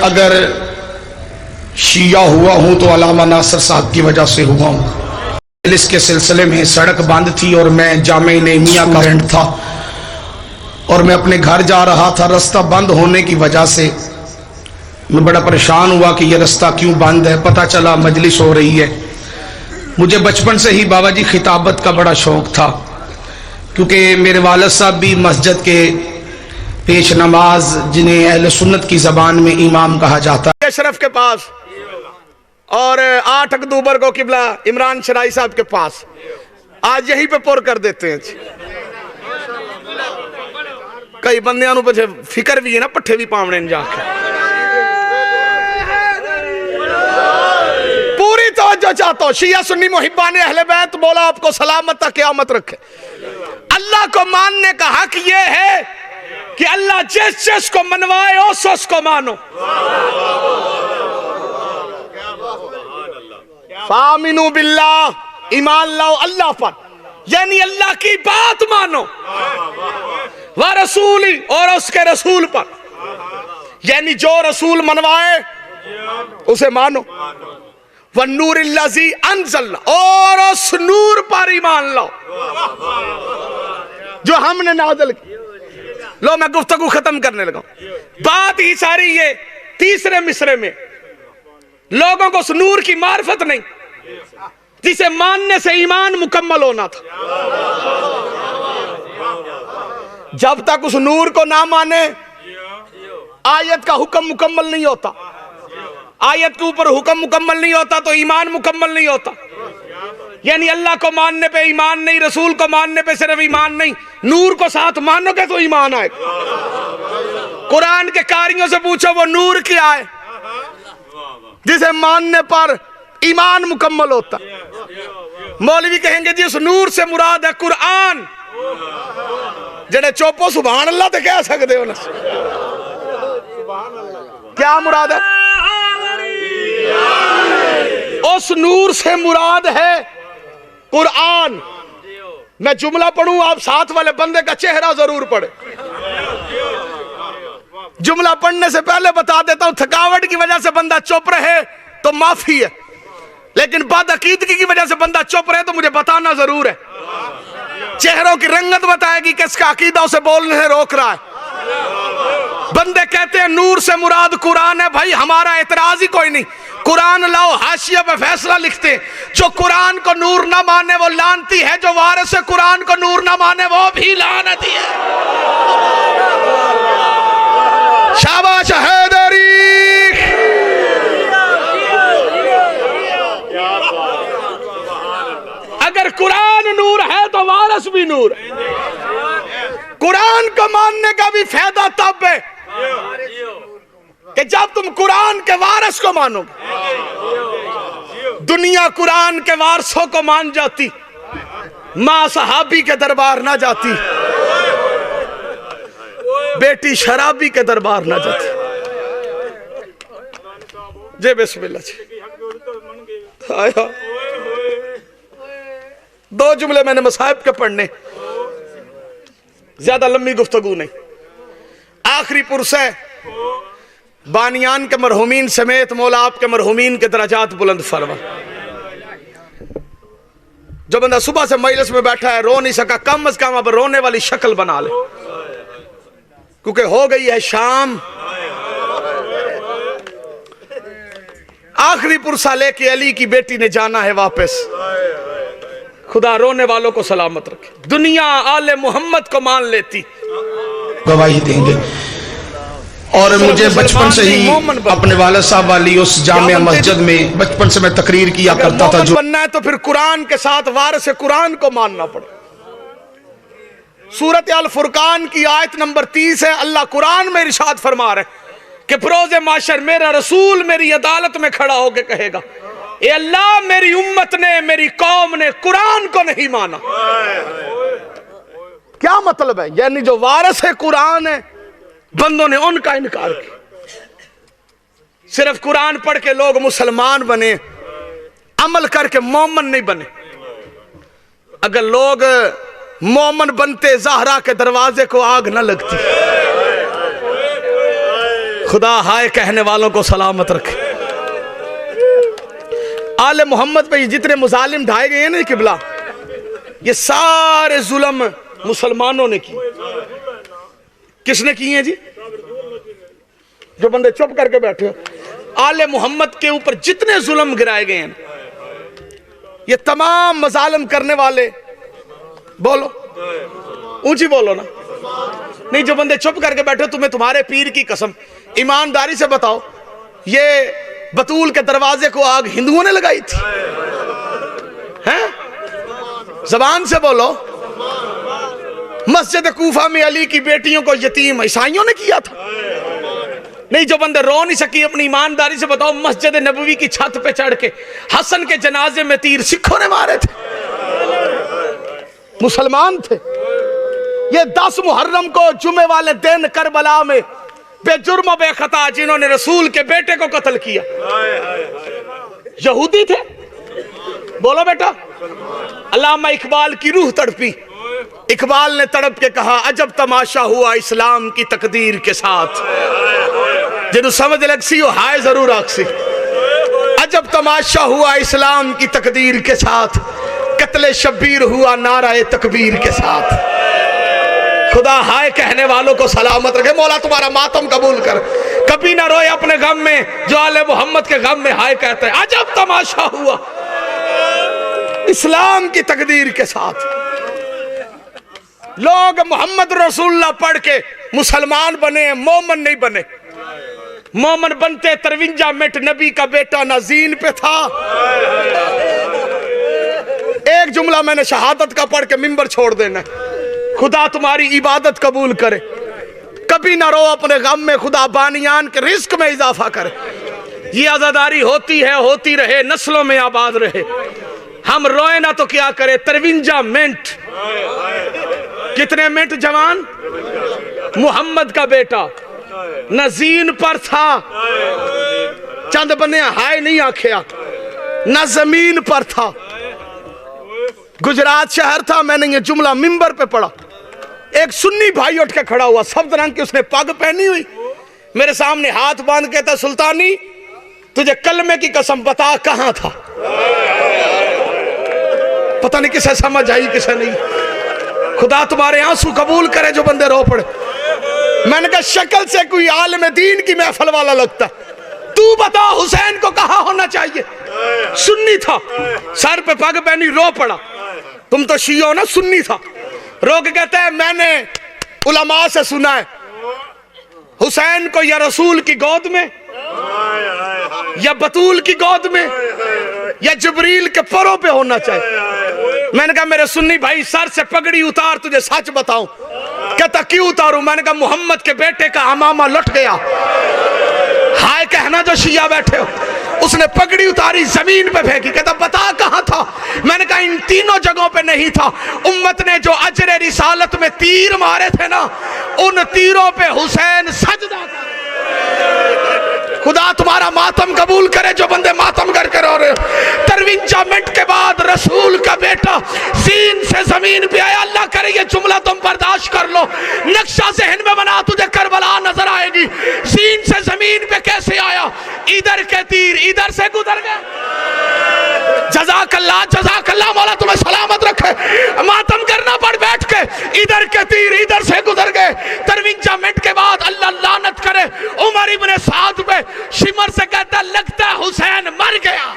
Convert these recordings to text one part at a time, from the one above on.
अगर शिया हुआ हूं तो अलामा नासिर साहब की वजह से हुआ हूं। इसके सिलसिले में सड़क बंद थी और मैं जामे नेमिया का स्टूडेंट था और मैं अपने घर जा रहा था। रास्ता बंद होने की वजह से मैं बड़ा परेशान हुआ कि यह रास्ता क्यों बंद है। पता चला मजलिस हो रही है। मुझे बचपन से ही बाबा जी खिताबत का बड़ा शौक था, क्योंकि मेरे वालिद साहब भी मस्जिद के पेश नमाज, जिन्हें अहले सुन्नत की जबान में इमाम कहा जाता है, अशरफ के पास, और 8 अक्टूबर को किबला इमरान शराई साहब के पास, आज यहीं पे पुर कर देते हैं। कई बंदियां नु पछे फिक्र भी है ना, पट्ठे भी पावने न जाके। पूरी तवज्जो चाहता हूं। शिया सुन्नी मुहिब्बान अहले बैत, मौला आपको सलामत तक क़यामत रखे। अल्लाह को मानने का हक ये है कि अल्लाह जिस जिस को मनवाए उस उसको मानो। फामिनु बिल्लाह, ईमान लाओ अल्लाह पर, यानी अल्लाह की बात मानो। व रसूली, और उसके रसूल पर, यानी जो रसूल मनवाए उसे मानो। व नूरिल्लज़ी अंज़लना, और उस नूर पर ईमान लाओ जो हमने नाज़िल की। लो मैं गुफ्तगू खत्म करने लगा। बात ही सारी ये तीसरे मिसरे में लोगों को उस नूर की मार्फत नहीं जिसे मानने से ईमान मुकम्मल होना था। जब तक उस नूर को ना माने आयत का हुक्म मुकम्मल नहीं होता। आयत के ऊपर हुक्म मुकम्मल नहीं होता तो ईमान मुकम्मल नहीं होता। यानी अल्लाह को मानने पे ईमान नहीं, रसूल को मानने पे सिर्फ ईमान नहीं, नूर को साथ मानोगे तो ईमान आएगा। कुरान के कारियों से पूछो वो नूर क्या है जिसे मानने पर ईमान मुकम्मल होता। मौलवी कहेंगे जी उस नूर से मुराद है कुरान। जड़े चोपो सुभान अल्लाह तो कह सकते हो ना, क्या मुराद है? उस नूर से मुराद है कुरान। मैं जुमला पढ़ूं, आप साथ वाले बंदे का चेहरा जरूर पढ़े। जुमला पढ़ने से पहले बता देता हूं, थकावट की वजह से बंदा चुप रहे तो माफी है, लेकिन बदअकीदगी की वजह से बंदा चुप रहे तो मुझे बताना जरूर है। चेहरों की रंगत बताएगी किसका अकीदा उसे बोलने से रोक रहा है। बंदे कहते हैं नूर से मुराद कुरान है। भाई हमारा एतराज ही कोई नहीं, कुरान लाओ, हाशिया पे फैसला लिखते हैं। जो कुरान को नूर ना माने वो लानती है, जो वारिस कुरान को नूर ना माने वो भी लानती है। शाबाश हैदरी। अगर कुरान नूर है तो वारिस भी नूर है। कुरान को मानने का भी फायदा तब है कि जब तुम कुरान के वारिस को मानोगे। दुनिया कुरान के वारिसों को मान जाती, मां सहाबी के दरबार ना जाती, बेटी शराबी के दरबार ना जाती। जे बिस्मिल्लाह जी। दो जुमले मैंने मसाहिब के पढ़ने, ज्यादा लंबी गुफ्तगू नहीं। आखिरी पुरसे बानियान के मरहुमीन समेत मौला आपके मरहुमीन के दराजात बुलंद फरमा। जो बंदा सुबह से मजलिस में बैठा है रो नहीं सका, कम अज कम अब रोने वाली शक्ल बना ले, क्योंकि हो गई है शाम। आखिरी पुरसा लेके अली की बेटी ने जाना है वापस। खुदा रोने वालों को सलामत रखे। दुनिया आले मोहम्मद को मान लेती, गवाही देंगे। और मुझे बचपन से ही अपने वालिद साहब वाली उस जामिया मस्जिद में बचपन से मैं तकरीर किया करता था। जो बनना है तो फिर कुरान के साथ वारिस कुरान को मानना पड़े। सूरत अल फुरकान की आयत नंबर 30 है। अल्लाह कुरान में इरशाद फरमा रहे कि फरोज़े माशर मेरा रसूल मेरी अदालत में खड़ा होकर कहेगा, ए अल्लाह मेरी उम्मत ने, मेरी कौम ने कुरान को नहीं माना। क्या मतलब है? यानी जो वारिस है कुरान है, बंदों ने उनका इनकार किया। सिर्फ कुरान पढ़ के लोग मुसलमान बने, अमल करके मोमन नहीं बने। अगर लोग मोमन बनते ज़हरा के दरवाजे को आग न लगती। खुदा हाय कहने वालों को सलामत रखे। आले मोहम्मद पे जितने मुजालिम ढाए गए हैं ना किबला, ये सारे जुल्म मुसलमानों ने किए। किसने किए हैं जी? जो बंदे चुप करके बैठे हो, आले मोहम्मद के ऊपर जितने जुल्म गिराए गए हैं, ये तमाम मजालिम करने वाले, बोलो ऊंची बोलो ना, नहीं जो बंदे चुप करके बैठे, तुम्हें तुम्हारे पीर की कसम ईमानदारी से बताओ, ये बतूल के दरवाजे को आग हिंदुओं ने लगाई थी? हैं? जबान से बोलो। मस्जिद कूफा में अली की बेटियों को यतीम ईसाइयों ने किया था? नहीं, जो बंदे रो नहीं सकी, अपनी ईमानदारी से बताओ, मस्जिद नबवी की छत पे चढ़ के हसन के जनाजे में तीर सिखों ने मारे थे? मुसलमान थे। ये 10 मुहर्रम को जुमे वाले दिन करबला में बेजुर्म बेखता जिन्होंने रसूल के बेटे को कत्ल किया, यहूदी थे। बोलो बेटा। अल्लामा इकबाल की रूह तड़पी। इकबाल ने तड़प के कहा, अजब तमाशा हुआ इस्लाम की तकदीर के साथ। जिन्हों समझ लग सी हो हाय जरूर आखसी। अजब तमाशा हुआ इस्लाम की तकदीर के साथ, कत्ले शब्बीर हुआ नाराए तकबीर के साथ। खुदा हाय कहने वालों को सलामत रखे। मौला तुम्हारा मातम कबूल कर। कभी ना रोए अपने गम में जो आले मोहम्मद के गम में हाय कहते हैं। अजब तमाशा हुआ इस्लाम की तकदीर के साथ। लोग मोहम्मद रसूलुल्लाह पढ़ के मुसलमान बने, मोमन नहीं बने। मोमन बनते 53 मिनट नबी का बेटा नाज़ीन पे था। एक जुमला मैंने शहादत का पढ़ के मिंबर छोड़ देना। खुदा तुम्हारी इबादत कबूल करे। कभी ना रो अपने गम में, खुदा बानियान के रिस्क में इजाफा करे। ये आजादारी होती है, होती रहे, नस्लों में आबाद रहे। हम रोए ना तो क्या करे। 53 मिनट, कितने मिनट जवान? मोहम्मद का बेटा नज़ीन पर था। चंद बने हाय नहीं आखिया, न जमीन पर था। गुजरात शहर था। मैंने ये जुमला मिंबर पे पढ़ा। एक सुन्नी भाई उठ के खड़ा हुआ, सब्ज रंग की उसने पग पहनी हुई, मेरे सामने हाथ बांध के था, सुल्तानी तुझे कलमे की कसम बता कहां था? पता नहीं किसे समझ आई किसे नहीं। खुदा तुम्हारे आंसू कबूल करे जो बंदे रो पड़े। मैंने कहा शक्ल से कोई आलिम दीन की महफिल वाला लगता। तू बता हुसैन को कहां होना चाहिए? सुन्नी था, सर पे पग पहनी, रो पड़ा। तुम तो शिया हो ना, सुन्नी था। रो के कहते हैं मैंने उलमा से सुना है हुसैन को या रसूल की गोद में, या बतूल की गोद में, या जिब्रील के परों पे होना चाहिए। मैंने कहा मेरे सुन्नी भाई सर से पगड़ी उतार, तुझे सच बताऊं। कहता क्यों उतारूं? मैंने कहा मोहम्मद के बेटे का अमामा लुट गया। हाय कहना जो शिया बैठे हो। उसने पगड़ी उतारी, जमीन पे फेंकी। कहता बता कहां था? मैंने कहा इन तीनों जगहों पे नहीं था। उम्मत ने जो अजर रिसालत में तीर मारे थे ना, उन तीरों पे हुसैन सजदा कर। खुदा तुम्हारा मातम कबूल करे जो बंदे मातम करके रो रहे हो। 53 मिनट के बाद रसूल का बेटा सीन से जमीन पे आया। अल्लाह करे ये जुमला तुम बर्दाश्त कर लो। नक्शा जहन में बना, तुझे करबला नजर आएगी। सीन से जमीन पे कैसे आया? इधर के तीर इधर से गुजर गए। जज़ाकल्लाह जज़ाकल्लाह, मौला तुम्हें सलामत रखे। मातम करना पड़ बैठ के। इधर के तीर इधर से गुजर गए। 53 मिनट के बाद अल्लाह लानत करे उमर इब्ने साद पे। शिमर से कहता लगता है हुसैन मर गया।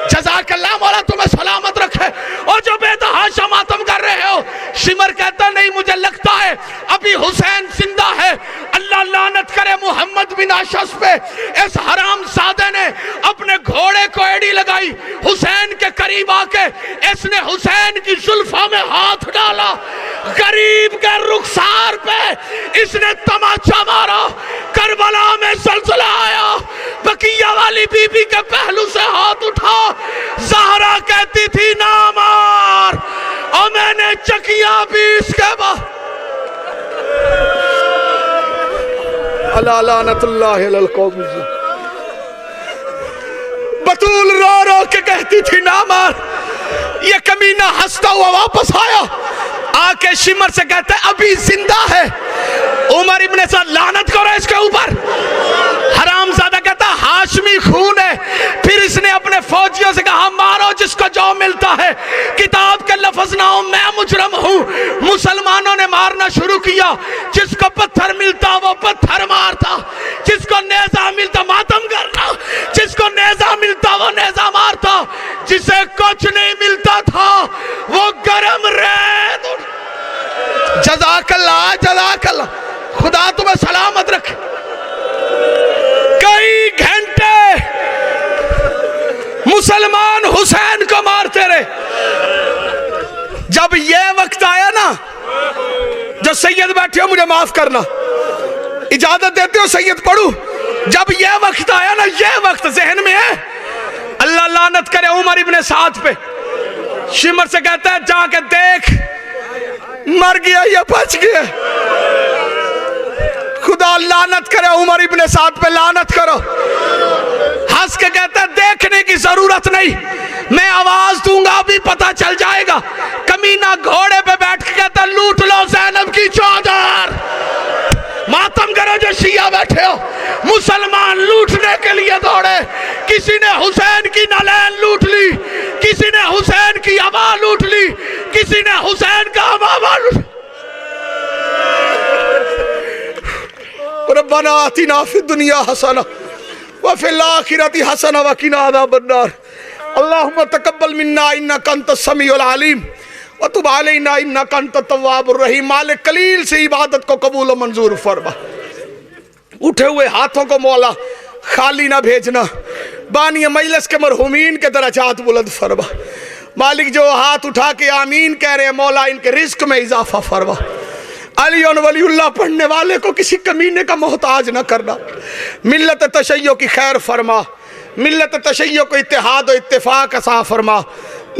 जज़ाकल्लाह, मौला तुम्हें सलामत रखे। और जो बेतहाशा मातम कर रहे हो, शिमर कहता नहीं मुझे लगता है अभी हुसैन जिंदा है। अल्लाह लानत करे मोहम्मद बिन अशस पे। इस हराम सादे ने अपने घोड़े को एड़ी लगाई, हुसैन के करीब आके इसने हुसैन की जुल्फा में हाथ डाला। गरीब के रुखसार पे इसने तमाचा मारा। करबला में ज़लज़ला आया। बकिया वाली बीबी के पहलू से हाथ उठा। ज़हरा कहती थी ना मार, और मैंने चकिया भी इसके बाद। अल्लाह लानतुल्लाह अलल कौम। बतूल रो रो के कहती थी ना मार। ये कमीना हंसता हुआ वापस आया, आके शिमर से कहता है अभी जिंदा है। उमर इब्ने साद लानत करो इसके ऊपर। हरामजादा कहता हाशमी खून है। फिर इसने अपने फौजियों से कहा मारो जिसको जो मिलता है, किताब के लफ्ज ना हो मैं मुजरम हूं। मुसलमानों ने मारना शुरू किया। जिसको पत्थर मिलता वो पत्थर मारता, जिसको नेजा मिलता मातम करना, जिसको नेजा मिलता वो नेजा मारता, जिसे कुछ नहीं मिलता था वो गरम रेत। जज़ाकल्लाह जज़ाकल्लाह, खुदा तुम्हें सलामत रखे। कई घंटे मुसलमान हुसैन को मारते रहे। जब ये वक्त आया ना, जो सैयद बैठे हो मुझे माफ करना, इजाजत देते हो सैयद पढ़ू। जब ये वक्त आया ना, ये वक्त जहन में है, अल्लाह लानत करे उमर इब्ने साद पे। शिमर से कहता है जाके देख, मर गया या बच गया। खुदा लानत करे उमर इब्ने साद पे, लानत करो। हंस के कहता है देखने की जरूरत नहीं, मैं आवाज दूंगा अभी पता चल जाएगा। कमीना घोड़े पे बैठ के कहता लूट लो ज़ैनब की चादर। मातम करो जो शिया बैठे हो। मुसलमान लूटने के लिए दौड़े। किसी ने हुसैन की नलैन लूट ली, किसी ने हुसैन की हवा लूट ली, किसी ने हुसैन का हवा लूट। रब्बना आतिना फिद दुनिया हसना व फिल आखिरति हसना व किना अज़ाबन्नार। अल्लाहुम्मा तक़ब्बल मिन्ना इन्नका अंतस समीउल अलीम व तुब अलैना इन्नका अंतत तव्वाबुर रहीम। मालिक कलील से इबादत को कबूल व मंजूर फरमा। उठे हुए हाथों को मौला खाली ना भेजना। बानी मजलिस के मरहूमीन के दरजात बुलंद फरमा। मालिक जो हाथ उठा के आमीन कह रहे हैं, मौला इनके रिस्क में इजाफा फरमा। अली और वलीउल्लाह पढ़ने वाले को किसी कमीने का मोहताज न करना। मिल्लत तशय्यो की खैर फरमा, मिल्लत तशय्यो को इत्तेहाद और इत्तेफाक अता फरमा।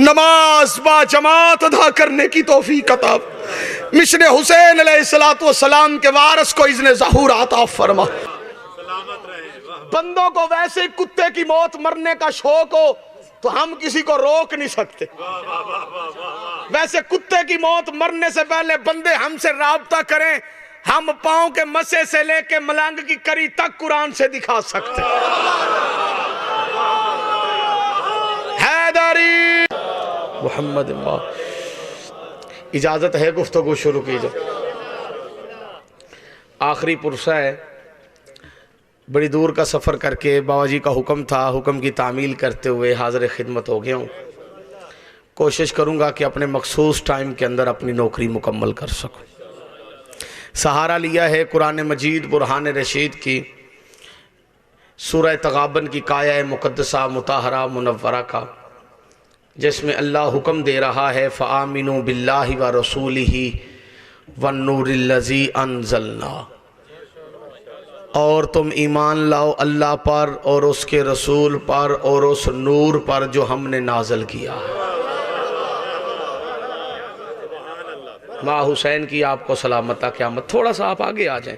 नमाज बा जमात अदा करने की तौफीक अता। मिशन हुसैन अलैहिस्सलातु वस्सलाम के वारिस को इज़्ने ज़हूर अता फरमा। बंदों को वैसे कुत्ते की मौत मरने का शौक हो तो हम किसी को रोक नहीं सकते। वैसे कुत्ते की मौत मरने से पहले बंदे हमसे राब्ता करें, हम पांव के मसे से लेके मलंग की करी तक कुरान से दिखा सकते। हैदरी मोहम्मद इजाजत है गुफ्तगू शुरू कीजिए। आखिरी पुरसा है, बड़ी दूर का सफ़र करके बाबाजी का हुक्म था, हुक्म की तामील करते हुए हाज़िर खिदमत हो गया हूँ। कोशिश करूँगा कि अपने मखसूस टाइम के अंदर अपनी नौकरी मुकम्मल कर सकूँ। सहारा लिया है कुरान मजीद बुरहान रशीद की सूरह तगाबन की काया मुक़द्दसा मुताहरा मुनव्वरा का, जिसमें अल्लाह हुक्म दे रहा है फ़आमिनु बिल्लाहि व रसूलिही वन्नूरिल्लज़ी अन्ज़लना, और तुम ईमान लाओ अल्लाह पर और उसके रसूल पर और उस नूर पर जो हमने नाजल किया है। माँ हुसैन की आपको सलामत क़यामत। थोड़ा सा आप आगे आ जाएं,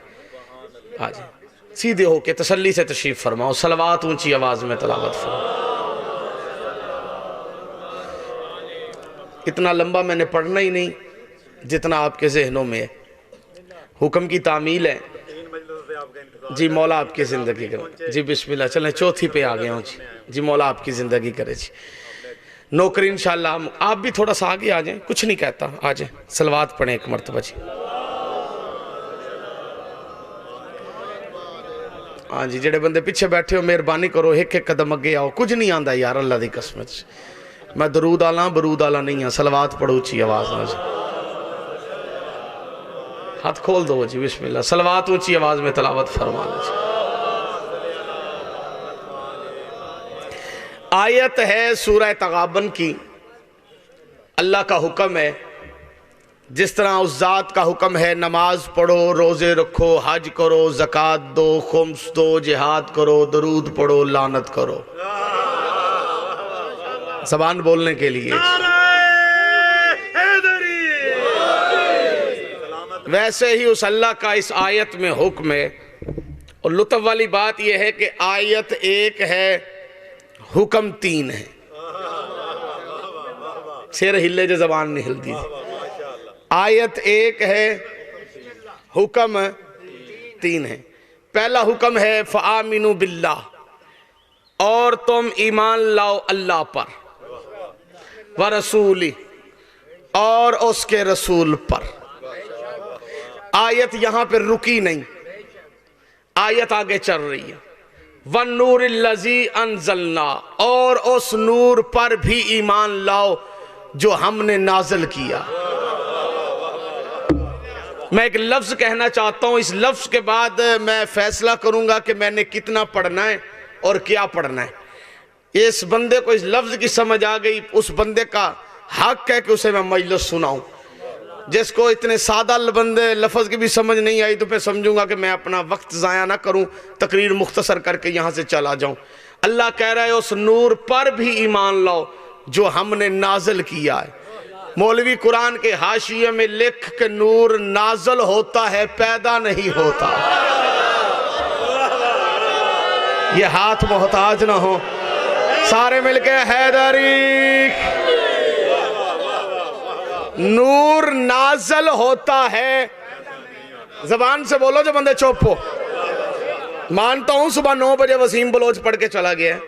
आ जाएं, सीधे होके तसल्ली से तशरीफ़ फरमाओ। सलवात ऊंची आवाज़ में तलावत फरमाओ। इतना लंबा मैंने पढ़ना ही नहीं जितना आपके जहनों में है। हुक्म की तामील है जी, मौला आपकी ज़िंदगी करे जी। बिस्मिल्लाह, चलें चौथी पे आ गया हूँ जी। जी मौला आपकी ज़िंदगी करे जी। नौकरी इंशाल्लाह। हम आप भी थोड़ा सा आगे आ जाएं, कुछ नहीं कहता, आ जाएं। सलवात पढ़ें एक मरतबा जी। हाँ जी, जेड़े बंदे पीछे बैठे हो मेहरबानी करो एक एक कदम अगे आओ। कुछ नहीं आंदा यार, अल्लाह दी कसम मैं दरूद आला बरूद आला नहीं हाँ। सलवात पढ़ो ऊंची आवाज़ में जी। हाथ खोल दो जी। बिस्मिल्लाह, सलवात ऊंची आवाज़ में तलावत फरमा लो। आयत है सूरह तगाबन की। अल्लाह का हुक्म है, जिस तरह उस ज़ात का हुक्म है नमाज पढ़ो, रोज़े रखो, हज करो, ज़कात दो, खुम्स दो, जिहाद करो, दरूद पढ़ो, लानत करो। ज़बान बोलने के लिए। वैसे ही उस अल्लाह का इस आयत में हुक्म है। और लुत्फ़ वाली बात यह है कि आयत एक है, हुक्म तीन है। सिर हिले जो जबान नहीं हिलती। आयत एक है, हुक्म तीन है। पहला हुक्म है फ़आमिनु बिल्लाह, और तुम ईमान लाओ अल्लाह पर, व रसूली, और उसके रसूल पर। आयत यहां पर रुकी नहीं, आयत आगे चल रही है। वन नूर लजी अनजलना, और उस नूर पर भी ईमान लाओ जो हमने नाज़िल किया। मैं एक लफ्ज कहना चाहता हूं, इस लफ्ज के बाद मैं फैसला करूंगा कि मैंने कितना पढ़ना है और क्या पढ़ना है। इस बंदे को इस लफ्ज की समझ आ गई, उस बंदे का हक है कि उसे मैं मजलिस सुनाऊं। जिसको इतने सादा बंदे लफ्ज की भी समझ नहीं आई तो फिर समझूंगा कि मैं अपना वक्त ज़ाया ना करूं, तकरीर मुख्तसर करके यहां से चला जाऊं। अल्लाह कह रहा है उस नूर पर भी ईमान लाओ जो हमने नाज़िल किया है। मौलवी कुरान के हाशिये में लिख के नूर नाज़िल होता है, पैदा नहीं होता। ये हाथ मोहताज ना हो, सारे मिलके हैदरी। नूर नाज़िल होता है, जबान से बोलो जो बंदे चुप हो। मानता हूं सुबह 9 बजे वसीम बलोच पढ़ के चला गया है।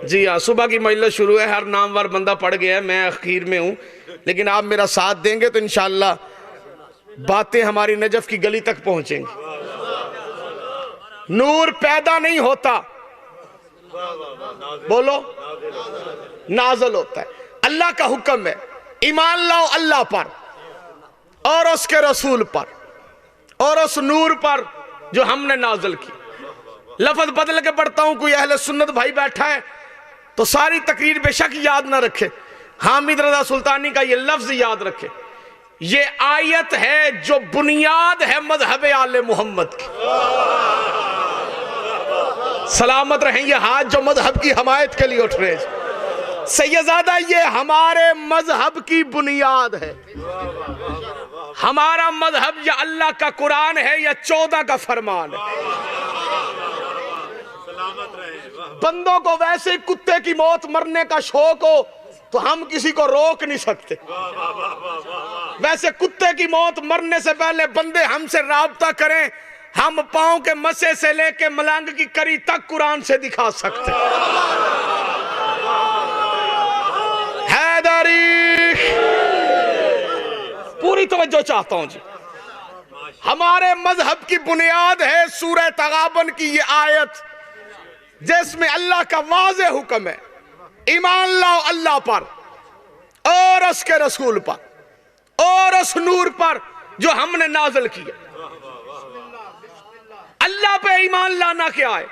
जी हाँ, सुबह की मजलिस शुरू है, हर नामवर बंदा पढ़ गया है, मैं आखिर में हूं। लेकिन आप मेरा साथ देंगे तो इंशाअल्लाह बातें हमारी नजफ की गली तक पहुंचेंगी। नूर पैदा नहीं होता, बोलो, नाज़िल होता है। अल्लाह का हुक्म है ईमान लाओ अल्लाह पर और उसके रसूल पर और उस नूर पर जो हमने नाज़िल की। लफ्ज बदल के पढ़ता हूं, कोई अहले सुन्नत भाई बैठा है तो सारी तकरीर बेशक याद ना रखे, हामिद रजा सुल्तानी का ये लफ्ज याद रखे। ये आयत है जो बुनियाद है मजहब आले मोहम्मद की। सलामत रहें ये हाथ जो मजहब की हमायत के लिए उठ रहे हैं। सैयदादा ये हमारे मजहब की बुनियाद है। हमारा मजहब या अल्लाह का कुरान है या 14 का फरमान है। बंदों को वैसे कुत्ते की मौत मरने का शौक हो तो हम किसी को रोक नहीं सकते। वैसे कुत्ते की मौत मरने से पहले बंदे हमसे राब्ता करें, हम पांव के मसे से लेके मलंग की करी तक कुरान से दिखा सकते। हैदरी, पूरी तवज्जो चाहता हूं जी। हमारे मजहब की बुनियाद है सूरह तगाबन की ये आयत, जिसमें अल्लाह का वाज़े हुक्म है ईमान लाओ अल्लाह पर और उसके रसूल पर और उस नूर पर जो हमने नाज़िल किया। अल्लाह पे ईमान लाना क्या है?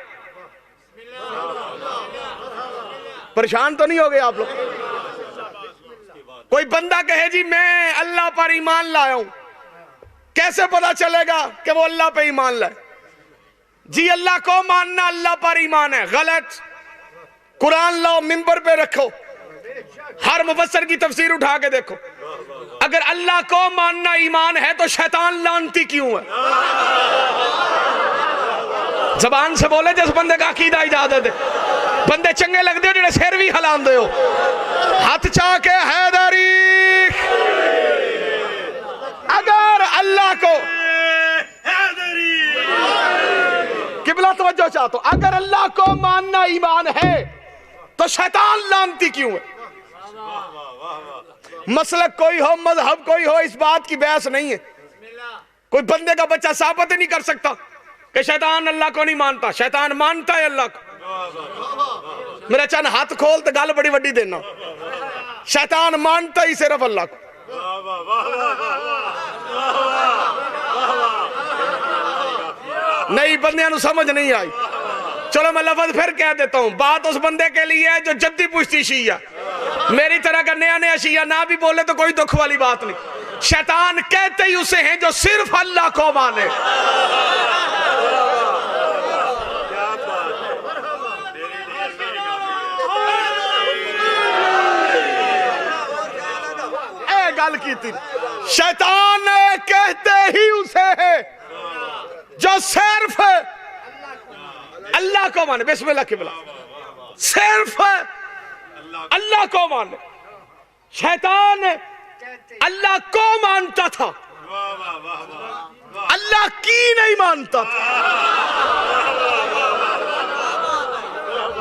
परेशान तो नहीं हो गए आप लोग? कोई बंदा कहे जी मैं अल्लाह पर ईमान लाया हूं, कैसे पता चलेगा कि वो अल्लाह पे ईमान लाए? जी अल्लाह को मानना अल्लाह पर ईमान है, गलत। कुरान लाओ, मिंबर पे रखो, हर मुफस्सिर की तफसीर उठा के देखो। अगर अल्लाह को मानना ईमान है तो शैतान लानती क्यों है? जबान से बोले जिस बंदे का अकीदा इजाजत है। बंदे चंगे लगते हो जेडे सिर भी हिलांदे हो, हाथ चा के हैदरी। अगर अल्लाह को किबला तवज्जो चाहते हो, अगर अल्लाह को मानना ईमान है तो शैतान लानती क्यों है? मसलक कोई हो, मजहब कोई हो, इस बात की बहस नहीं है। कोई बंदे का बच्चा साबित नहीं कर सकता कि शैतान अल्लाह को नहीं मानता। शैतान मानता है अल्लाह को। मेरा चंद हाथ खोल तो गल बड़ी वड्डी देना। शैतान मानता ही सिर्फ अल्लाह को। नहीं, बंदियां समझ नहीं आई। चलो मैं लफ्ज फिर कह देता हूं, बात उस बंदे के लिए है जो जद्दी पुश्ती शिया, मेरी तरह का नया नया शिया ना भी बोले तो कोई दुख वाली बात नहीं। शैतान कहते ही उसे हैं जो सिर्फ अल्लाह को माने। ए गल की थी, शैतान कहते ही उसे है जो सिर्फ अल्लाह को माने। बिस्मिल्लाह की बुला, सिर्फ अल्लाह को माने। शैतान अल्लाह को मानता था अल्लाह की नहीं मानता था।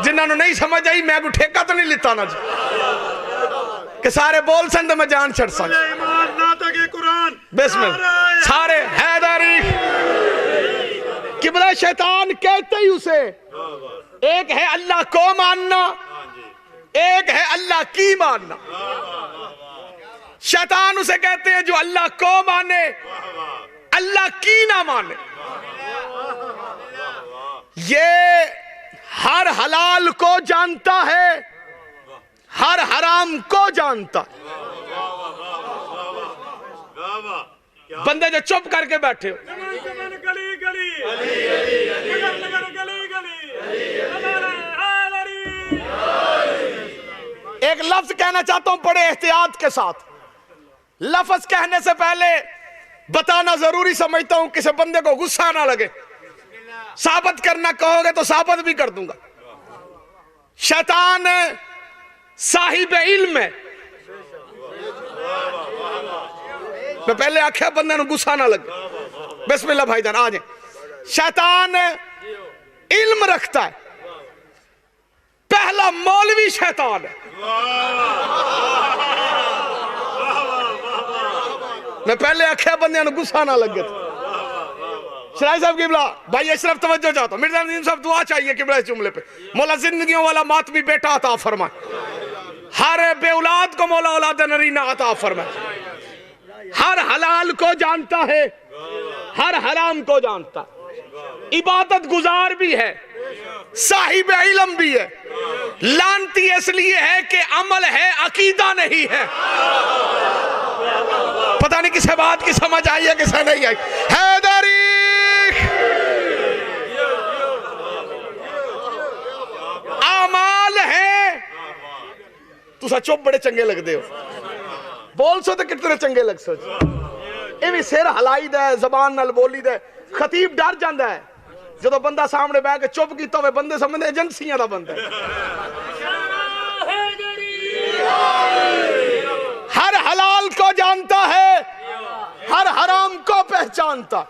जिन्होंने नहीं समझ आई मैं कोई ठेका तो नहीं लिता ना जी कि सारे बोल सन तो मैं जान छड़ सा बिस्मिल्लाह सारे हैदरी किबला शैतान कहते ही उसे एक है अल्लाह को मानना, एक है अल्लाह की मानना। शैतान उसे कहते हैं जो अल्लाह को माने अल्लाह की ना माने। ये हर हलाल को जानता है, हर हराम को जानता है। बंदे जो चुप करके बैठे हो, एक लफ्ज कहना चाहता हूं बड़े एहतियात के साथ। लफ्ज कहने से पहले बताना जरूरी समझता हूं किसी बंदे को गुस्सा ना लगे। साबित करना कहोगे तो साबित भी कर दूंगा। शैतान साहिब इल्म है। मैं पहले आख्या बंदे को गुस्सा ना लगे। बिस्मिल्लाह भाईजान आ जाए। शैतान इल्म रखता है। पहला मौलवी शैतान है। मैं पहले आख्या बंदे को गुस्सा ना लगे। शराई साहब किबला भाई अशरफ तवज्जो चाहता हूं। मिर्जा नदीम साहब दुआ चाहिए किबला इस जुमले पे। मौला जिंदगियों वाला मातमी बेटा अता फरमाए, हर बेऔलाद को मौला औलाद नरीना अता फरमाए। हर हलाल को जानता है, हर हराम को जानता है। इबादत गुजार भी है, साहिब इल्म भी है। लानती इसलिए है कि अमल है अकीदा नहीं है। पता नहीं किसे बात की समझ आई है किसे नहीं आई। हैदरी अमाल है। तुसा चुप बड़े चंगे लगते हो, बोल सो तो कितने चंगे लग सो। ये भी सिर हलाई दे, जबान नाल बोली दे। खतीब डर जाता है जो बंदा सामने बह के चुप किया हुए बंदे समझते एजेंसियां का बंदा है। हर हलाल को जानता है, हर हराम को पहचानता।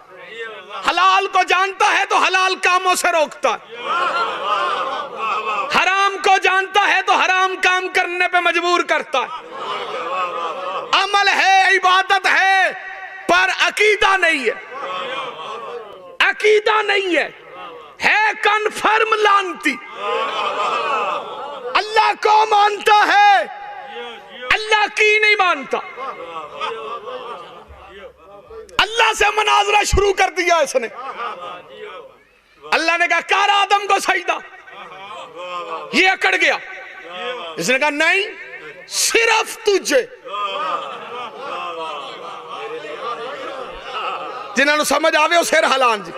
हलाल को जानता है तो हलाल कामों से रोकता है। हराम को जानता है तो हराम काम करने पे मजबूर करता है। अमल है, इबादत है, पर अकीदा नहीं है। अकीदा नहीं है कन्फर्म लानती। अल्लाह को मानता है, अल्लाह की नहीं मानता। अल्लाह से मनाजरा शुरू कर दिया इसने। अल्लाह ने कहा कर आदम को सजदा, ये अकड़ गया। इसने कहा नहीं सिर्फ तुझे। जिन्होंने समझ आवे वो सिर हलान जी।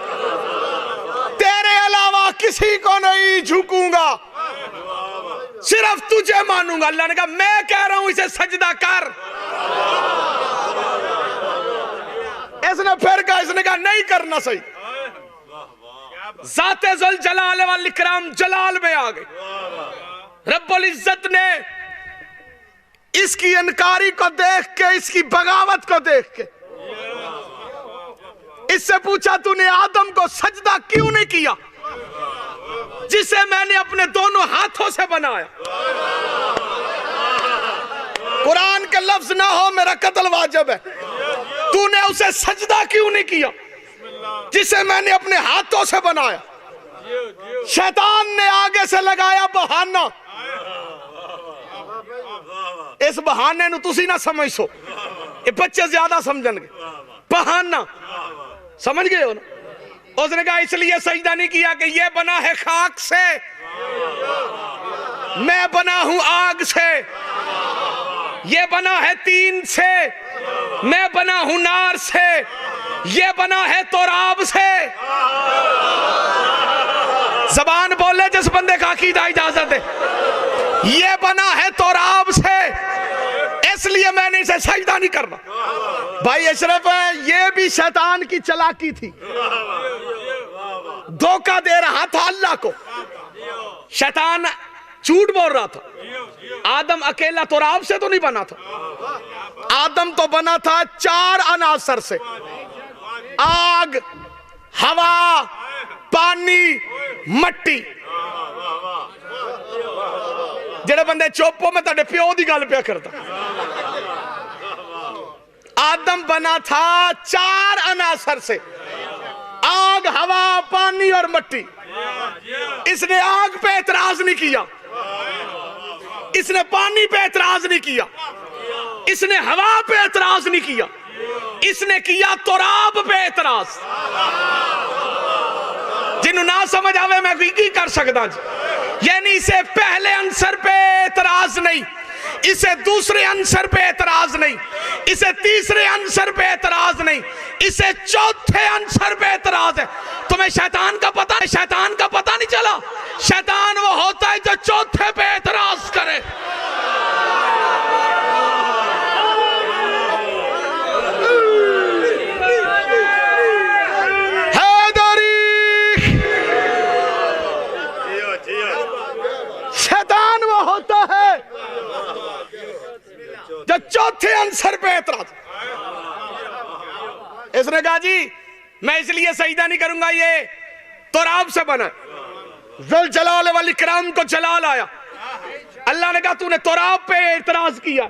तेरे अलावा किसी को नहीं झुकूंगा, सिर्फ तुझे मानूंगा। अल्लाह ने कहा मैं कह रहा हूं इसे सजदा कर। इसने फिर कहा, इसने कहा नहीं करना सही। ज़ाते ज़ुल जलाल वल इकराम जलाल में आ गए। रब्बुल इज्जत ने इसकी इनकारी को देख के, इसकी बगावत को देख के इससे पूछा तूने आदम को सजदा क्यों नहीं किया जिसे मैंने अपने दोनों हाथों से बनाया। कुरान के लफ्ज ना हो मेरा कत्ल वाजिब है। तूने उसे सजदा क्यों नहीं किया जिसे मैंने अपने हाथों से बनाया। शैतान ने आगे से लगाया बहाना। इस बहाने नु तुसी ना समझो, ये बच्चे ज्यादा समझेंगे। बहाना समझ गए हो ना। उसने कहा इसलिए सजदा नहीं किया कि ये बना है खाक से, मैं बना हूं आग से। ये बना है तीन से, मैं बना हूं नार से। ये बना है तोराब से। जबान बोले जिस बंदे का अकीदा इजाजत है। ये बना है तोराब से, इसलिए मैंने इसे सजदा नहीं करना। भाई अशरफ है, ये भी शैतान की चालाकी थी। धोखा दे रहा था अल्लाह को। शैतान झूठ बोल रहा था। आदम अकेला तोराब से तो नहीं बना था। आदम तो बना था 4 अनासर से, आग, हवा, पानी, मट्टी। जेड़े बंदे चुप मैं तेरे प्यो की गल पे करता। आदम बना था 4 अनासर से, आग, हवा, पानी और मट्टी। इसने आग पे एतराज नहीं किया, इसने पानी पे एतराज नहीं किया, इसने हवा पे एतराज नहीं किया, इसने किया तुराब पे एतराज। जिन्हों ना समझ आवे मैं की कर सकता जी। यानी इसे पहले अंसर पे एतराज नहीं, इसे दूसरे अंसर पे एतराज नहीं, इसे तीसरे अंसर पे एतराज नहीं, इसे चौथे अंसर पे एतराज है। तुम्हें शैतान का पता नहीं चला? शैतान वो होता है जो चौथे पे एतराज करे। शैतान वो होता है जो चौथे आंसर पे एतराज। इसने कहा जी मैं इसलिए सजदा नहीं करूंगा, ये तुराब से बना। जुल जलाल वल इकराम को जलाल आया। अल्लाह ने कहा तूने तुराब पे एतराज किया।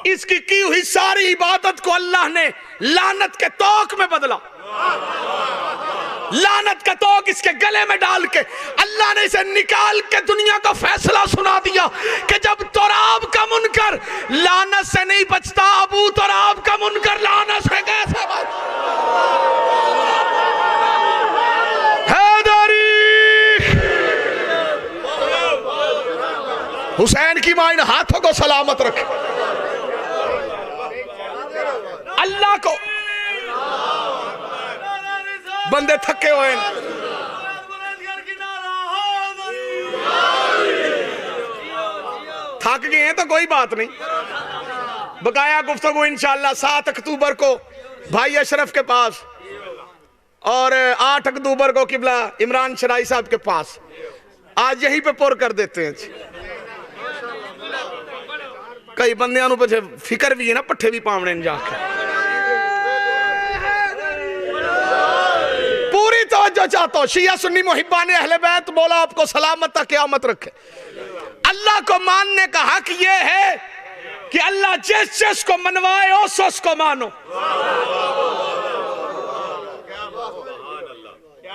इसकी की हुई सारी इबादत को अल्लाह ने लानत के तोक में बदला। लानत का तोक इसके गले में डाल के अल्लाह ने इसे निकाल के दुनिया का फैसला सुना दिया कि जब तुराब का मुनकर लानत से नहीं बचता, अबू तुराब का मुनकर लानत से कैसे बच? हुसैन की मां इन हाथों को सलामत रखे। अल्लाह को बंदे थके हुए हैं। थक गए हैं तो कोई बात नहीं, बकाया गुफ्तगू इंशाअल्लाह 7 अक्टूबर को भाई अशरफ के पास और 8 अक्टूबर को किबला इमरान शराई साहब के पास। आज यहीं पे पुर कर देते हैं। कई बंदियां पीछे फिक्र भी है ना, पट्ठे भी पावने जाके। पूरी तवज्जो चाहता हूं। शिया सुन्नी मुहिब्बान अहले बैत मौला आपको सलामत तक क़यामत रखे। अल्लाह को मानने का हक ये है कि अल्लाह जिस जिस को मनवाए उस उसको मानो।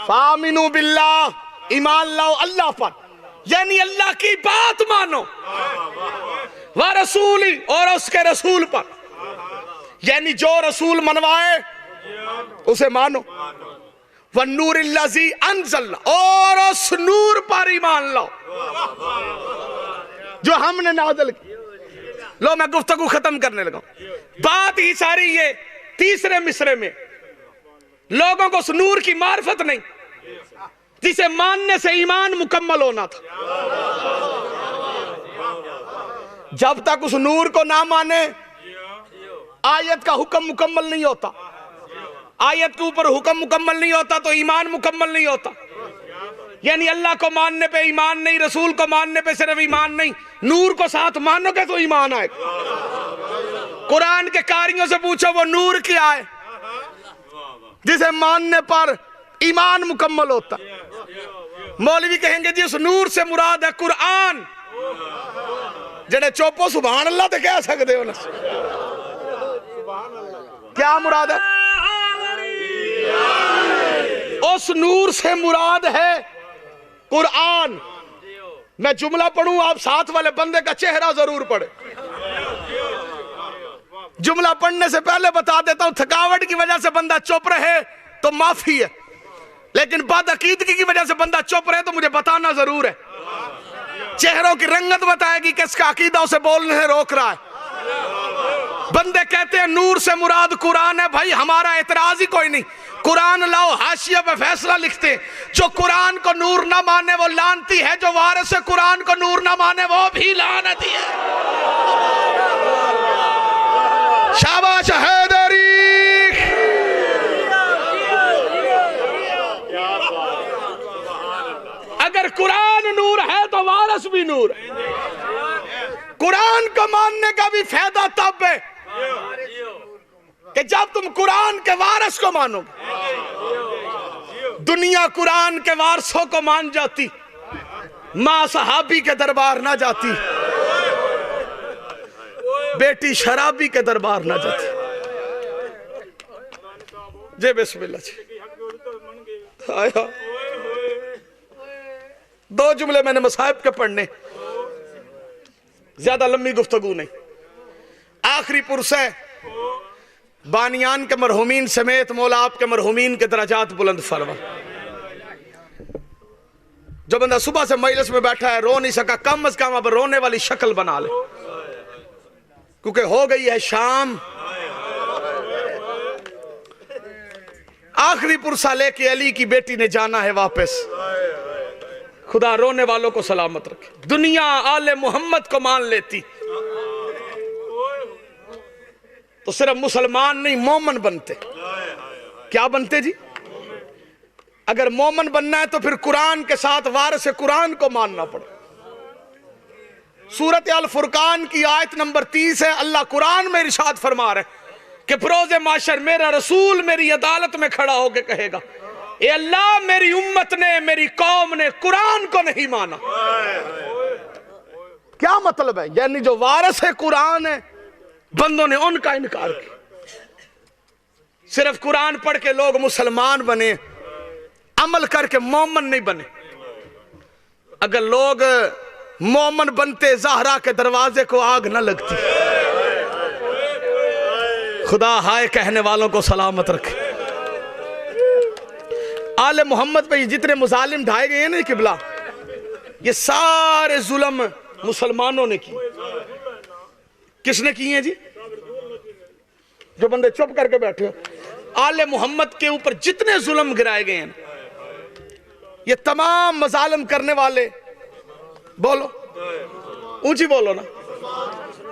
फामिनु बिल्लाह, ईमान लाओ अल्लाह पर, यानी अल्लाह की बात मानो। व रसूली, और उसके रसूल पर, यानी जो रसूल मनवाए उसे मानो। व नूरिल्लज़ी अंज़लना, और उस नूर पर ईमान लाओ जो हमने नाज़िल की। लो मैं गुफ्तगू खत्म करने लगा। बात ही सारी ये तीसरे मिसरे में लोगों को उस नूर की मार्फत नहीं जिसे मानने से ईमान मुकम्मल होना था। जब तक उस नूर को ना माने आयत का हुक्म मुकम्मल नहीं होता। आयत के ऊपर हुक्म मुकम्मल नहीं होता तो ईमान मुकम्मल नहीं होता। यानी अल्लाह को मानने पे ईमान नहीं, रसूल को मानने पे सिर्फ ईमान नहीं, नूर को साथ मानोगे तो ईमान आएगा। कुरान के कारियों से पूछो वो नूर क्या है जिसे मानने पर ईमान मुकम्मल होता। मौलवी कहेंगे जी उस नूर से मुराद है कुरान। जेड़े चोपो सुभान अल्लाह तो कह सकते हो ना, क्या मुराद है? उस नूर से मुराद है कुरान। मैं जुमला पढ़ूं, आप साथ वाले बंदे का चेहरा जरूर पढ़े। जुमला पढ़ने से पहले बता देता हूं, थकावट की वजह से बंदा चुप रहे तो माफी है, लेकिन बदअकीदगी की वजह से बंदा चुप रहे तो मुझे बताना जरूर है। चेहरों की रंगत बताएगी किसका अकीदा उसे बोलने से रोक रहा है। बंदे कहते हैं नूर से मुराद कुरान है, भाई हमारा एतराज ही कोई नहीं। कुरान लाओ, हाशिया पे फैसला लिखते हैं। जो कुरान को नूर ना माने वो लानती है, जो वारिस कुरान को नूर ना माने वो भी लानती है। शाबाश हैदरी। अगर कुरान नूर है तो वारिस भी नूर है। कुरान को मानने का भी फायदा तब है कि जब तुम कुरान के वारिस को मानोगे, दुनिया कुरान के वारसों को मान जाती, मां सहाबी के दरबार ना जाती, बेटी शराबी के दरबार ना जाती। जे बिस्मिल्लाह जी। आया दो जुमले मैंने मसाहिब के पढ़ने, ज्यादा लंबी गुफ्तगू नहीं। आखिरी पुरसे बानियान के मरहुमीन समेत मौला आपके मरहुमीन के दराजात बुलंद फरमा। जो बंदा सुबह से मजलिस में बैठा है, रो नहीं सका, कम अज कम अब रोने वाली शक्ल बना ले, क्योंकि हो गई है शाम। आखिरी पुरसा लेके अली की बेटी ने जाना है वापस। खुदा रोने वालों को सलामत रखे। दुनिया आले मोहम्मद को मान लेती तो सिर्फ मुसलमान नहीं मोमन बनते। क्या बनते जी? अगर मोमन बनना है तो फिर कुरान के साथ वारिस कुरान को मानना पड़े। सूरत अल फुरकान की आयत नंबर 30 है। अल्लाह कुरान में इरशाद फरमा रहे कि फरोज़े माशर मेरा रसूल मेरी अदालत में खड़ा होकर कहेगा, ए अल्लाह मेरी उम्मत ने, मेरी कौम ने कुरान को नहीं माना। क्या मतलब है? यानी जो वारिस है कुरान है, बंदों ने उनका इनकार किया। सिर्फ कुरान पढ़ के लोग मुसलमान बने, अमल करके मोमन नहीं बने। अगर लोग मोमन बनते, ज़हरा के दरवाजे को आग न लगती। खुदा हाय कहने वालों को सलामत रखे। आले मोहम्मद पे जितने मुजालिम ढाए गए हैं ना किबला, ये सारे जुल्म मुसलमानों ने किए। किसने किए हैं जी? जो बंदे चुप करके बैठे हो, आले मोहम्मद के ऊपर जितने जुल्म गिराए गए हैं, ये तमाम मजालिम करने वाले, बोलो ऊंची बोलो ना।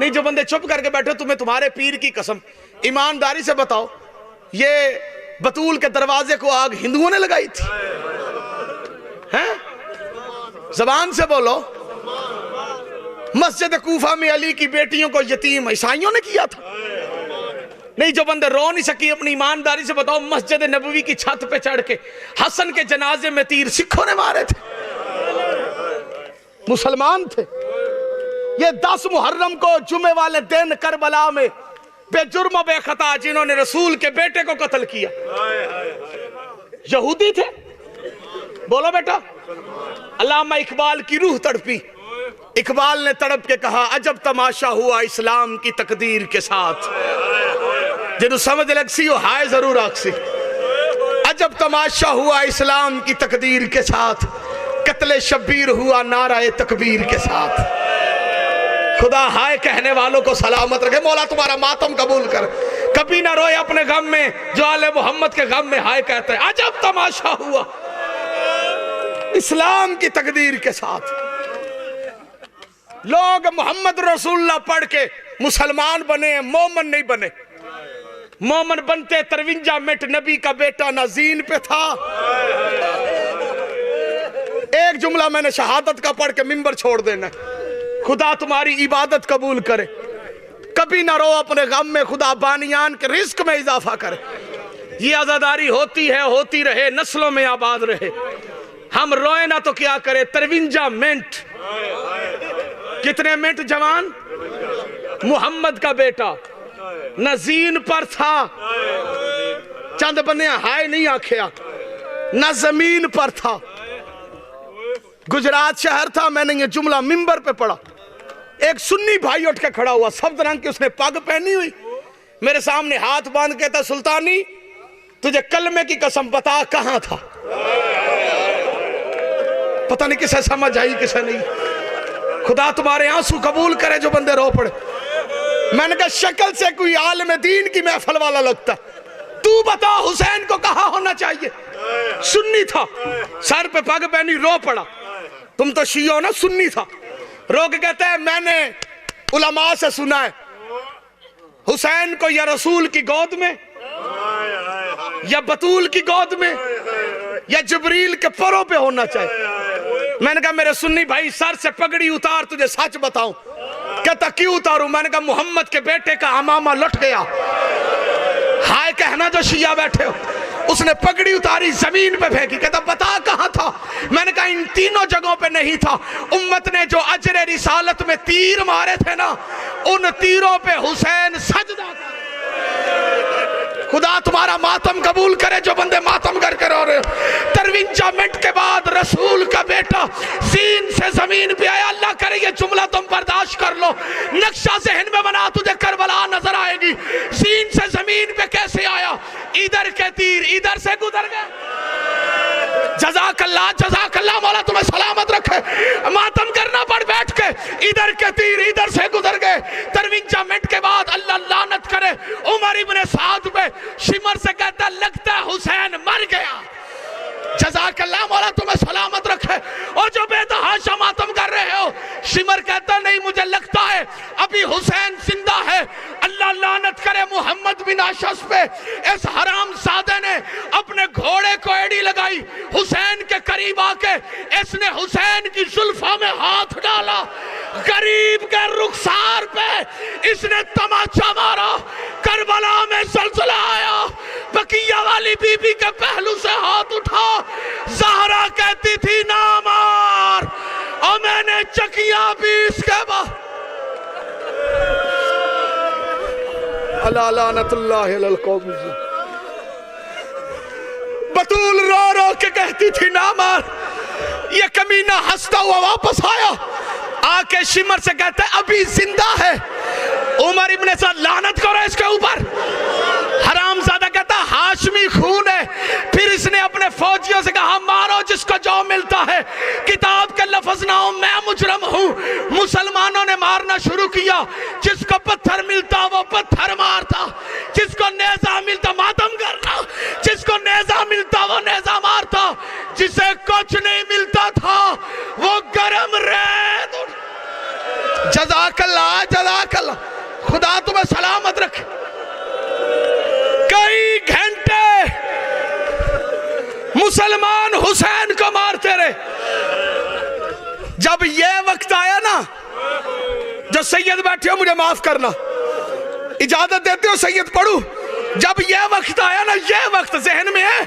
नहीं, जो बंदे चुप करके बैठे, तुम्हें तुम्हारे पीर की कसम, ईमानदारी से बताओ, ये बतूल के दरवाजे को आग हिंदुओं ने लगाई थी? हैं? जबान से बोलो। मस्जिद कूफा में अली की बेटियों को यतीम ईसाइयों ने किया था? नहीं, जो बंदे रो नहीं सकी, अपनी ईमानदारी से बताओ, मस्जिद नबवी की छत पे चढ़ के हसन के जनाजे में तीर सिखों ने मारे थे? मुसलमान थे। ये 10 मुहर्रम को जुमे वाले दिन करबला में बेजुर्म बेखता जिन्होंने रसूल के बेटे को कत्ल किया, यहूदी थे। बोलो बेटा। अल्लामा इकबाल की रूह तड़पी। इकबाल ने तड़प के कहा, अजब तमाशा हुआ इस्लाम की तकदीर के साथ। जिन्हों समझ लग सी हो हाय जरूर आखसी। अजब तमाशा हुआ इस्लाम की तकदीर के साथ, कत्ले शब्बीर हुआ नाराए तकबीर के साथ। खुदा हाय कहने वालों को सलामत रखे। मौला तुम्हारा मातम कबूल कर। कभी ना रोए अपने गम में जो आले मोहम्मद के गम में हाय कहते हैं। अजब तमाशा हुआ इस्लाम की तकदीर के साथ। लोग मोहम्मद रसूलुल्लाह पढ़ के मुसलमान बने, मोमन नहीं बने। मोमन बनते 53 मिनट नबी का बेटा नाज़ीन पे था। एक जुमला मैंने शहादत का पढ़ के मिंबर छोड़ देना। खुदा तुम्हारी इबादत कबूल करे। कभी ना रो अपने गम में, खुदा बानियान के रिस्क में इजाफा करे। ये आजादारी होती है, होती रहे, नस्लों में आबाद रहे। हम रोए ना तो क्या करे। 53 मिनट। कितने मिनट जवान? मोहम्मद का बेटा नज़ीन पर था, चंद बने हाय नहीं आखिया, न जमीन पर था। गुजरात शहर था। मैंने ये जुमला मिंबर पे पढ़ा। एक सुन्नी भाई उठ के खड़ा हुआ, सब्ज रंग की उसने पग पहनी हुई, मेरे सामने हाथ बांध के था, सुल्तानी तुझे कलमे की कसम बता कहां था? पता नहीं किसे समझ आई किसे नहीं। खुदा तुम्हारे आंसू कबूल करे जो बंदे रो पड़े। मैंने कहा शक्ल से कोई आलिम दीन की महफिल वाला लगता। तू बता हुसैन को कहा होना चाहिए? सुन्नी था, सर पे पग पहनी, रो पड़ा। तुम तो शिया हो ना, सुन्नी था। रो के कहते हैं मैंने उलमा से सुना है हुसैन को या रसूल की गोद में, या बतूल की गोद में, या जिब्रील के परों पे होना चाहिए। मैंने कहा मेरे सुन्नी भाई, सर से पगड़ी उतार, तुझे सच बताऊं, कहता क्यों उतारू? मैंने कहा मोहम्मद के बेटे का अमामा लुट गया। हाय कहना जो शिया बैठे हो। उसने पगड़ी उतारी, जमीन पे फेंकी, कहता बता कहां था? मैंने कहा इन तीनों जगहों पे नहीं था। उम्मत ने जो अजर रिसालत में तीर मारे थे ना, उन तीरों पे हुसैन सजदा कर। खुदा तुम्हारा मातम कबूल करे जो बंदे मातम करके रो रहे हो। 53 मिनट के बाद रसूल का बेटा सीन से जमीन पे आया। अल्लाह करे ये जुमला तुम बर्दाश्त कर लो। नक्शा ज़हन में बना, तुझे करबला नजर आएगी। सीन से जमीन पे कैसे आया? इधर के तीर इधर से गुजर गए। जज़ाकल्लाह मौला तुम्हें सलामत रखे। मातम करना पड़ बैठ के। इधर के तीर इधर से गुजर गए। 53 मिनट के बाद अल्लाह लानत करे उमर इब्ने साद पे। शिमर से कहता लगता है हुसैन मर गया। जज़ाकल्लाह मौला तुम्हें सलामत रखे। और जो बेतहाशा मातम कर रहे हो, शिमर कहता नहीं मुझे लगता है अभी हुसैन जिंदा है। अल्लाह लानत करे मोहम्मद बिन आशस पे। इस हराम सादे ने अपने घोड़े को एड़ी लगाई, हुसैन के करीब आके इसने हुसैन की जुल्फा में हाथ डाला, गरीब के रुखसार पे इसने तमाचा मारा। करबला में ज़लज़ला आया, बकिया वाली बीबी के पहलू से हाथ उठा। ज़हरा कहती थी ना मार, और मैंने चकिया भी इसके बाद। बतूल रो रो के कहती थी ना मार। ये कमीना हंसता हुआ वापस आया, आके शिमर से कहता है अभी जिंदा है। उमर इब्ने साद लानत करो इसके ऊपर। हरामजादा कहता हाशमी खून है। फिर इसने अपने फौजियों से कहा मारो जिसको जो मिलता है। किताब के लफ्ज ना हो मैं मुजरम हूं। मुसलमानों ने मारना शुरू किया। जिसको पत्थर मिलता वो पत्थर मारता, जिसको नेजा मिलता मातम करना, जिसको नेजा मिलता वो नेजा मारता, जिसे कुछ नहीं मिलता था वो गरम रेत। जज़ाकल्लाह जज़ाकल्लाह, खुदा तुम्हें सलामत रखे। कई घंटे मुसलमान हुसैन को मारते रहे। जब यह वक्त आया ना, जो सैयद बैठे हो मुझे माफ करना, इजाजत देते हो सैयद पढ़ू। जब यह वक्त आया ना, यह वक्त जहन में है।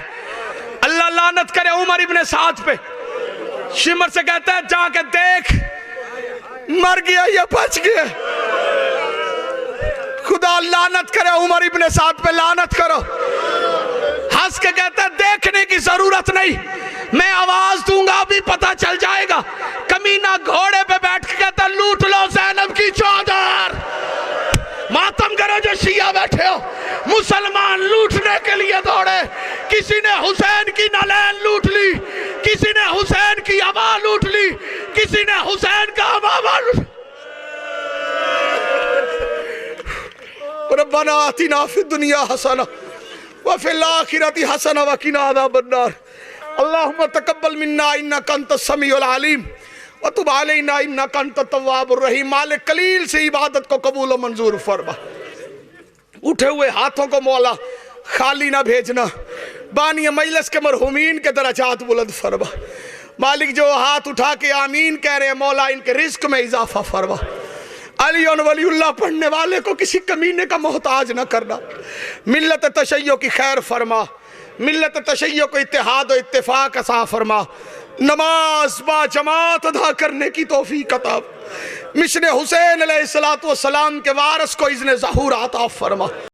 अल्लाह लानत करे उमर इब्ने साद पे। शिमर से कहता है जाके देख मर गया या बच गया। खुदा लानत करे उमर इब्ने साद पे, लानत करो। हंस के कहता है देखने की जरूरत नहीं, मैं आवाज दूंगा अभी पता चल जाएगा। कमीना घोड़े पे बैठ के कहता लूट लो ज़ैनब की चादर। मातम करो जो शिया बैठे हो। मुसलमान लूटने के लिए दौड़े। किसी ने हुसैन की नलैन लूट ली, किसी ने हुसैन की अबा लूट ली, किसी ने हुसैन का अबाबा लूट। रब्बना आतिना फिद दुनिया हसना व फिल आखिरति हसना व किना अज़ाबन्नार। अल्लाहुम्मा तक़ब्बल मिन्ना इन्नका अंतस समीउल अलीम व तुब अलैना इन्नका अंतत तव्वाबुर रहीम। मालिक कलील से इबादत को कबूल व मंजूर फरमा। उठे हुए हाथों को मौला खाली ना भेजना। बानी मजलिस के मरहूमीन के दरजात बुलंद फरमा। मालिक जो हाथ उठा के आमीन कह रहे हैं, मौला इनके रिस्क में इजाफा फरमा। अली और वलीउल्लाह पढ़ने वाले को किसी कमीने का मोहताज न करना। मिल्लत तशय्यो की खैर फरमा, मिल्लत तशय्यो को इत्तेहाद और इत्तेफाक अता फरमा। नमाज बा जमात अदा करने की तौफीक अता। मिशन हुसैन अलैहिस्सलातु वस्सलाम के वारिस को इज़्न ज़हूर अता फरमा।